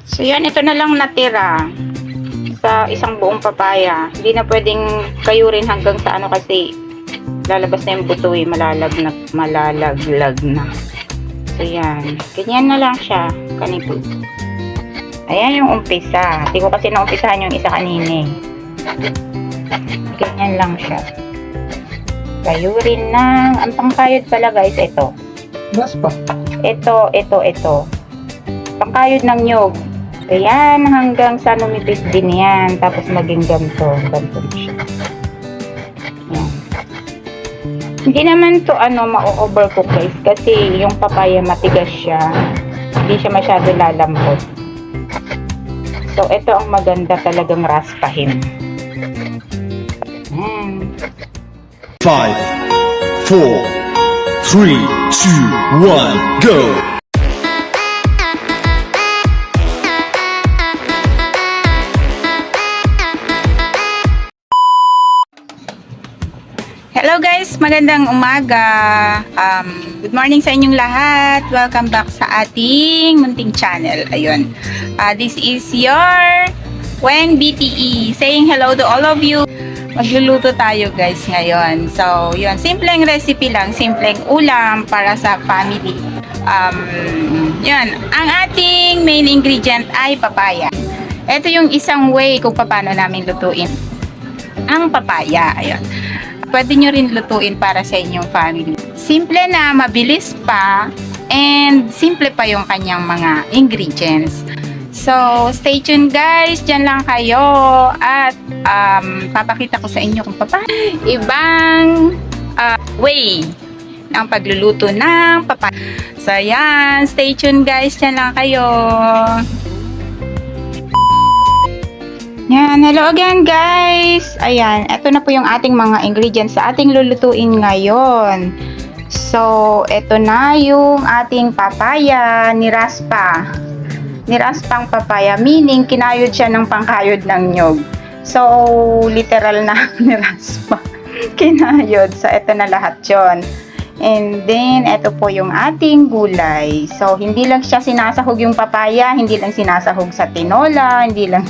So yan, ito na lang natira sa isang buong papaya. Hindi na pwedeng kayurin hanggang sa ano kasi lalabas na yung buto eh, malalaglag na. So yan, ganyan na lang siya kanito. Ayan yung umpisa. Hindi ko kasi naumpisahan yung isa kanina eh. Ganyan lang siya. Kayurin ng, ang pangkayod pala guys, ito. Raspa. Ito. Pangkayod ng nyog. Ayan, hanggang sa numipis din yan. Tapos maging ganito. Ganito siya. Ayan. Hindi naman to ma-overcook guys. Kasi yung papaya matigas siya. Hindi siya masyado lalambot. So, ito ang maganda talagang raspahin. Ayan. 5, 4, 3, 2, 1, go! Hello guys, magandang umaga. Good morning sa inyong lahat. Welcome back sa ating munting channel. Ayun. This is your Weng BTE saying hello to all of you. Magluluto tayo guys ngayon. So, yun. Simpleng recipe lang. Simpleng ulam para sa family. Yun. Ang ating main ingredient ay papaya. Ito yung isang way kung paano namin lutuin ang papaya. Ayun. Pwede nyo rin lutuin para sa inyong family. Simple na, mabilis pa, and simple pa yung kanyang mga ingredients. So, stay tuned guys. Diyan lang kayo. At papakita ko sa inyo kung paano ibang way ng pagluluto ng papaya. So, yan. Stay tuned guys. Diyan lang kayo. Yan, hello again guys. Ayan, eto na po yung ating mga ingredients sa ating lulutuin ngayon. So, eto na yung ating papaya, niraspa. Niraspang papaya, meaning kinayod siya ng pangkayod ng nyog. So, literal na niraspa. Kinayod. So, eto na lahat yon. And then, eto po yung ating gulay. So, hindi lang siya sinasahog yung papaya, hindi lang sinasahog sa tinola, hindi lang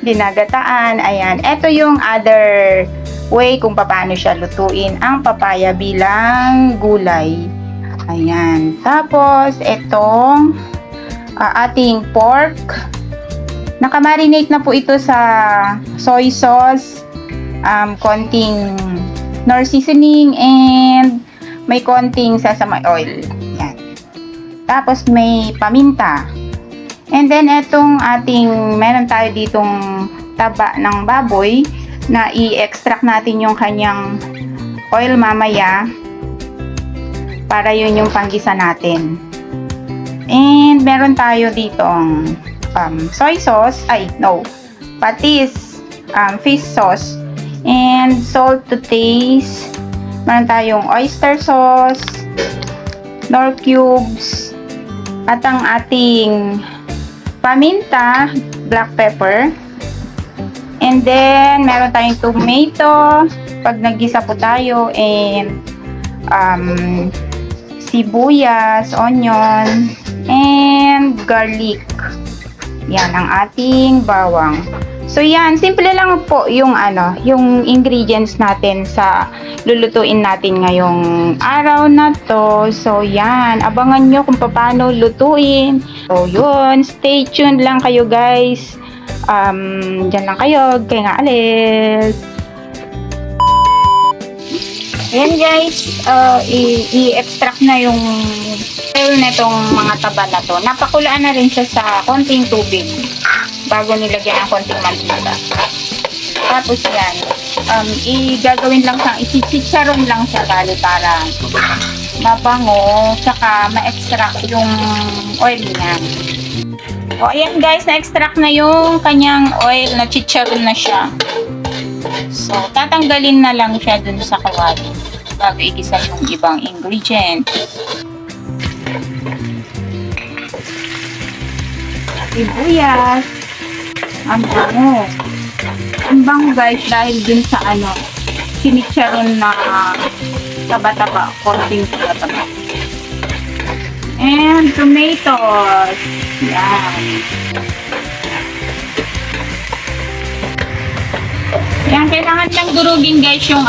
dinagataan. Ayan, ito yung other way kung paano siya lutuin ang papaya bilang gulay. Ayan, tapos itong ating pork, nakamarinate na po ito sa soy sauce, konting nor seasoning, and may konting sesame oil. Ayan. Tapos may paminta. And then, etong meron tayo ditong taba ng baboy na i-extract natin yung kanyang oil mamaya para yun yung panggisa natin. And, meron tayo ditong soy sauce, patis, fish sauce, and salt to taste. Meron tayong oyster sauce, nor cubes, at ang ating paminta, black pepper, and then meron tayong tomato pag naggisa po tayo, and sibuyas, onion, and garlic. Yan ang ating bawang. So yan, simple lang po yung yung ingredients natin sa lulutuin natin ngayong araw na to. So yan, abangan nyo kung paano lutuin. So yun, stay tuned lang kayo guys. Dyan lang kayo, kaya nga alis. Ayan guys, i-extract na yung oil na itong mga taba na to. Napakulaan na rin siya sa konting tubig bago nilagyan ng konting mantika. Tapos yan, gagawin lang siyang, isichicharon lang siya bali para mabango, saka ma-extract yung oil niya. O ayan guys, na-extract na yung kanyang oil, na chicharon na siya. So, tatanggalin na lang siya dun sa kawali bago igisa yung ibang ingredient. Sibuyas. Ang bango. Ang bango guys dahil dun sa sinicharon na taba-taba. Konting taba-taba. And tomatoes. Yan. Yan, kailangan lang durugin guys yung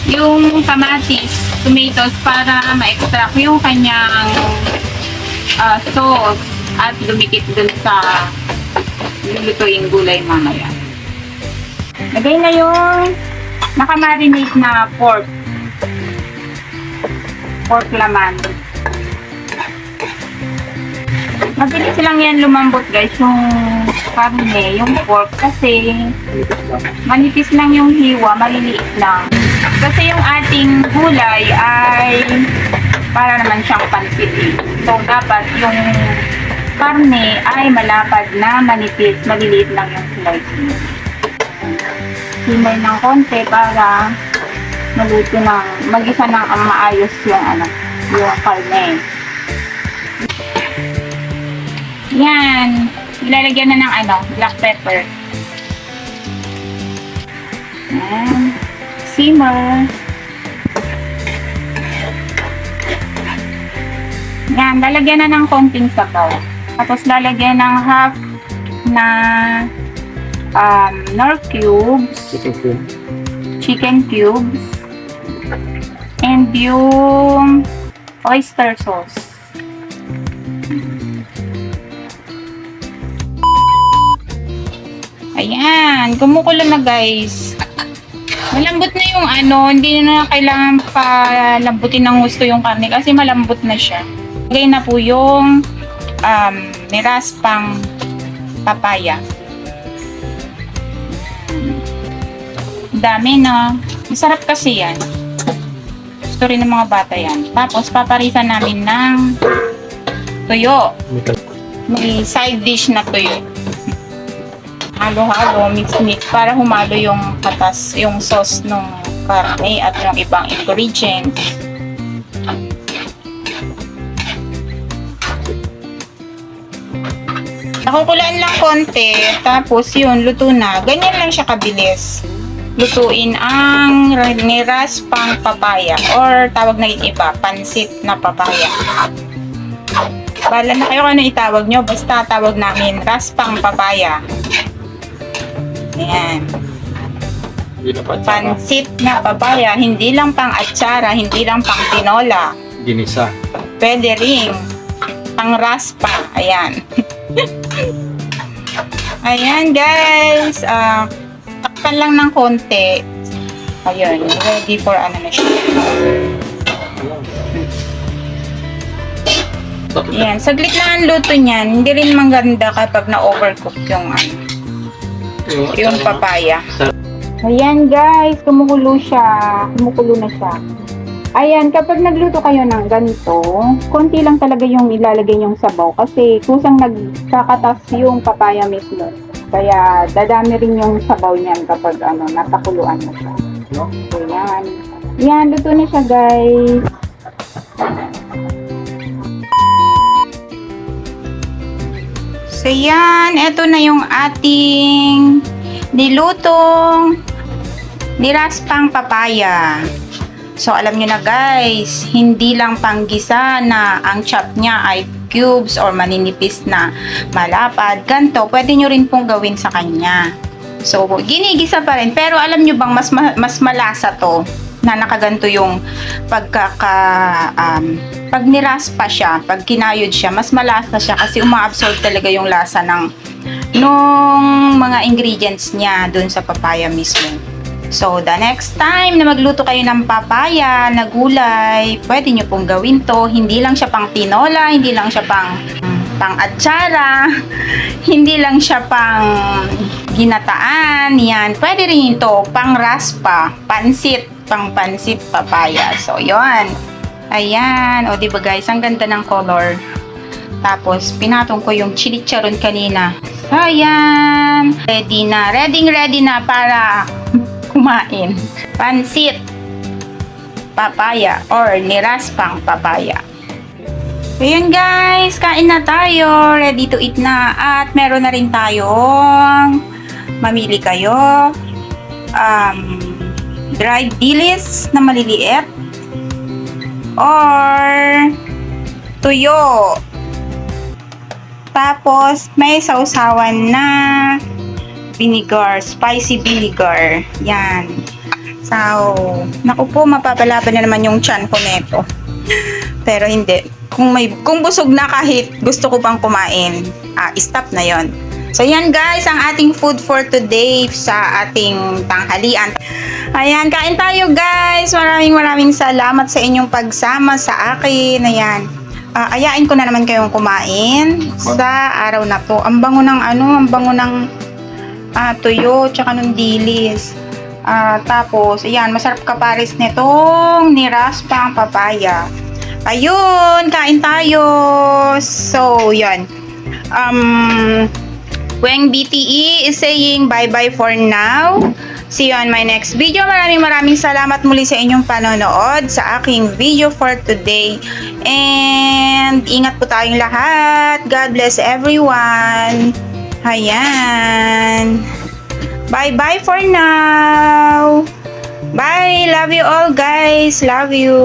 yung kamatis, tomatoes para ma-extract yung kanyang sauce at dumikit dun sa lulutuing gulay mamaya. Lagay na yung nakamarinate na pork laman. Mabilis lang yan lumambot guys yung karne, yung pork kasi manipis lang yung hiwa, maliliit lang. Kasi yung ating gulay ay para naman siyang pansit eh. So dapat yung karne ay malapad na manipis, maliliit lang yung slice niya. Simay ng konti para maluto ng mag-isa ng maayos yung yung karne. Yan. Ilalagyan na ng black pepper. Yan. Simmer. Yan. Lalagyan na ng konting sabaw. Tapos lalagyan ng half na nor cubes. Chicken cubes. And yung oyster sauce. Ayan, kumukulo na guys. Malambot na yung hindi na kailangan palambutin ng gusto yung karne kasi malambot na siya. Lagay na po yung niraspang papaya. Dami na. Masarap kasi yan. Gusto rin ng mga bata yan. Tapos paparisan namin ng tuyo. May side dish na tuyo. Halo-halo, mix-mix para humalo yung katas, yung sauce ng karne at yung ibang ingredients. Nakukulaan lang konti, tapos yun, luto na. Ganyan lang siya kabilis. Lutuin ang niraspang papaya or tawag na yung iba, pansit na papaya. Bala na kayo kung ano itawag nyo, basta tawag namin raspang papaya. Ayan. Pansit na papaya, hindi lang pang atsara, hindi lang pang tinola. Ginisa. Pwede rin pang raspa. Ayan. Ayan guys. Takpan lang ng konti. Ayun. Ready for na siya. Ayan. Saglit lang ang luto niyan. Hindi rin maganda kapag na-overcook yung papaya. Ayan guys, kumukulo siya. Kumukulo na siya. Ayan, kapag nagluto kayo ng ganito, konti lang talaga yung ilalagay yung sabaw kasi kusang nagkakatas yung papaya mismo. Kaya dadami rin yung sabaw niyan kapag napakuluan mo siya. Ayan. Ayan, luto na siya guys. So yan, eto na yung ating nilutong niraspang papaya. So alam nyo na guys, hindi lang panggisa na ang chop niya ay cubes or maninipis na malapad. Ganto, pwede nyo rin pong gawin sa kanya. So ginigisa pa rin, pero alam nyo bang mas malasa to na nakaganto yung pag niraspa siya, pag kinayod siya, mas malasa siya kasi uma-absorb talaga yung lasa nung mga ingredients niya dun sa papaya mismo. So, the next time na magluto kayo ng papaya na gulay, pwede nyo pong gawin to. Hindi lang siya pang tinola, hindi lang siya pang atsara, hindi lang siya pang ginataan. Yan, pwede rin ito pang raspa, pansit, pang pansit papaya. So, yon. Ayan. O, diba guys, ang ganda ng color. Tapos, pinatong ko yung chili-charon kanina. Ayan. Ready na para kumain. Pansit papaya or niraspang papaya. So, yun guys. Kain na tayo. Ready to eat na. At meron na rin tayong mamili kayo. Dried dilis na maliliit. Or tuyo. Tapos may sausawan na vinegar, spicy vinegar. Yan. So, naku po, mapapalaban na naman yung tiyan ko neto. Pero hindi. Kung busog na kahit gusto ko pang kumain, stop na yon. So, yan guys, ang ating food for today sa ating tanghalian. Ayan, kain tayo guys. Maraming salamat sa inyong pagsama sa akin. Ayan. Ayain ko na naman kayong kumain sa araw na to. Ang bango ng ang bango ng tuyo, tsaka ng dilis. Tapos, ayan, masarap kapares nitong niraspang papaya. Ayun, kain tayo. So, yan. Weng BTE is saying bye-bye for now. See you on my next video. Maraming salamat muli sa inyong panonood sa aking video for today. And ingat po tayong lahat. God bless everyone. Ayan. Bye-bye for now. Bye. Love you all guys. Love you.